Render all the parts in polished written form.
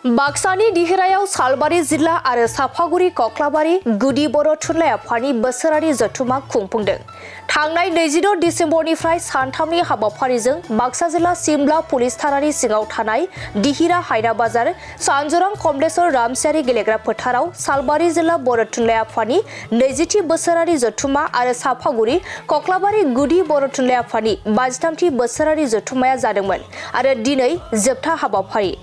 बाक्सानि दिहिरायाव सालबारि जिल्ला आरो साफागुरि कक्लाबारि गुदि बर' थुनलाइ आफादनि बोसोरारि जथुमा खुंफुंदों। थांनाय 22 डिसेम्बरनिफ्राय सानथामनि हाबाफारिजों बाक्सा जिल्ला सिमला पुलिस थानानि सिङाव थानाय दिहिरा हायना बाजार सानजरां कमलेश्वर रामसियारि गेलेग्रा फोथाराव सालबारि जिल्ला बर' थुनलाइ आफादनि 20थि बोसोरारि जथुमा आरो साफागुरि कक्लाबारि गुदि बर' थुनलाइ आफादनि 53थि बोसोरारि जथुमाया जादोंमोन आरो दिनै जोबथा हाबाफारि।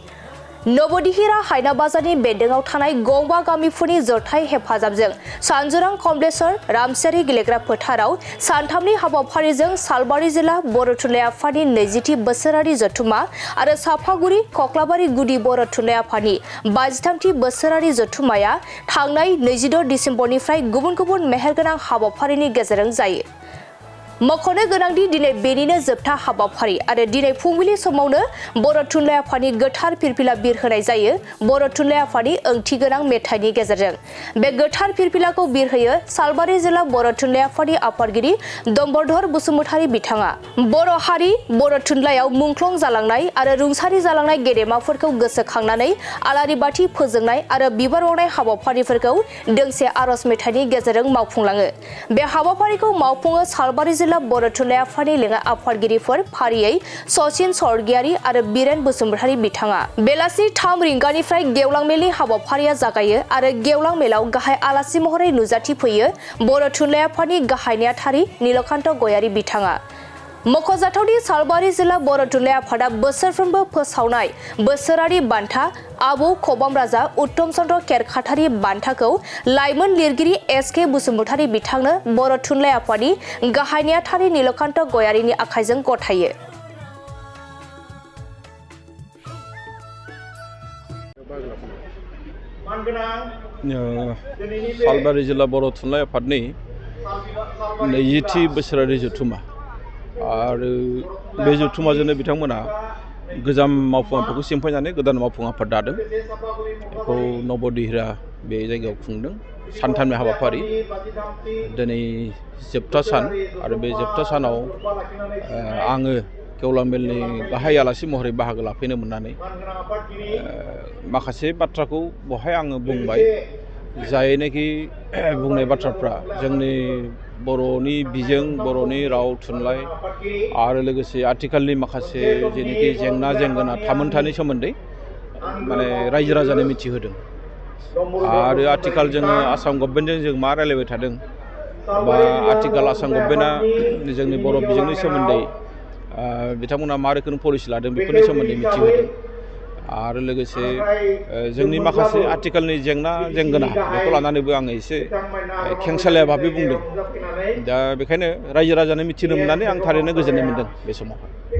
नवदिहिरा हायना बाजारनि बेन्दोङाव थानाय गंबा गामिफोरनि जथाय हेफाजाबजों सानजरां कमलेश्वर रामसियारि गेलेग्रा फोथाराव सानथामनि हाबाफारिजों सालबारि जिल्ला बर' थुनलाइ आफादनि 20थि बोसोरारि जथुमा आरो साफागुरि कक्लाबारि गुदि बर' थुनलाइ आफादनि 53थि बोसोरारि जथुमाया थांनाय 26 डिसेम्बरनिफ्राय गुबुन गुबुन मेहेरगोनां हाबाफारिनि गेजेरजों जायो। मख'नो गोनांदि दिनै बेनिनो जोबथा हाबाफारि आरो दिनै फुंबिलि समावनो बर' थुनलाइ आफादनि गोथार फिरफिला बिरहोनाय जायो। बर' थुनलाइ आफादनि ओंथिगोनां मेथाइनि गेजेरजों बे गोथार फिरफिलाखौ बिरहोयो सालबारि जिल्ला बर' थुनलाइ आफादनि आफादगिरि दम्बरधर बसुमतारी बिथाङा। बर' हारि बर' थुनलाइयाव मुंख्लं जालांनाय आरो रुंसारि जालांनाय गेदेमाफोरखौ गोसोखांनानै आलारि बाथि फोजोंनाय आरो बिबार बावनाय हाबाफारिफोरखौ दोंसे आरज मेथाइनि गेजेरजों मावफुंलाङो। बे हाबाफारिखौ मावफुङो सालबारि जिल्ला बर' थुनलाइ आफादनि लेङाइ आफादगिरिफोर फारियै सचिन सरगियारि आरो बिरेन बसुमतारी बिथाङा। बेलासि 3 रिंगानिफ्राय गेवलां मेलनि हाबाफारिया जागायो आरो गेवलां मेलाव गाहाय आलासि महरै नुजाथिफैयो बर' थुनलाइ आफादनि गाहाय नेहाथारि नीलकान्त गयारी बिथाङा। मख'जाथावदि सालबारि जिल्ला बर' थुनलाइ आफादा बोसोरफ्रोमबो फोसावनाय बोसोरारि बान्था आबौ खबाम राजा उत्तम चन्द्र केरखाटारि बान्थाखौ लाइमोन लिरगिरि एस.के. बसुमतारी बिथांनो बर' थुनलाइ आफादनि गाहाय नेहाथारि नीलकान्त गयारीनि आखाइजों गथायो। सालबारि जिल्ला बर' थुनलाइ आफादनि 20थि बोसोरारि जथुमा आरो बे जथुमाजोंनो बिथांमोना गोजाम मावफुं आफादखौ सिमफायनानै गोदान मावफुं आफाद दादों। बेखौ नवदिहिरा बे जायगायाव खुंदों। सानथामनि हाबाफारि दिनै जोबथा सान आरो बे जोबथा सानाव आङो गेवलां मेलनि गाहाय आलासि महरै बाहागो लाफैनो मोननानै माखासे बाथ्राखौ बहाय आङो बुंबाय, जायनाखि बुंनाय बाथ्राफ्रा जोंनि बर'नि बिजों बर'नि राव थुनलाइ आरो लोगोसे आथिखालनि माखासे जेनोखि जेंना जेंगोना थामोनथानि सोमोन्दै माने रायजो राजानो मिथिहोदों। आरो आथिखाल जोङो आसाम गभर्नमेन्टजों जों मा रायलायबाय थादों बा आथिखाल आसाम गभर्नमेन्टआ जोंनि बर' बिजोंनि सोमोन्दै बिथांमोना मा रोखोम पलिसि लादों बेफोरनि सोमोन्दै मिथिहोदों। आरो लोगोसे जोंनि माखासे आथिखालनि जेंना जेंगोना बेखौ लानानैबो आङो एसे खेंसालिया भाबै बुंदों। दा बेखायनो रायजो राजानो मिथिनो मोननानै आं थारैनो गोजोननाय मोनदों बे समाव।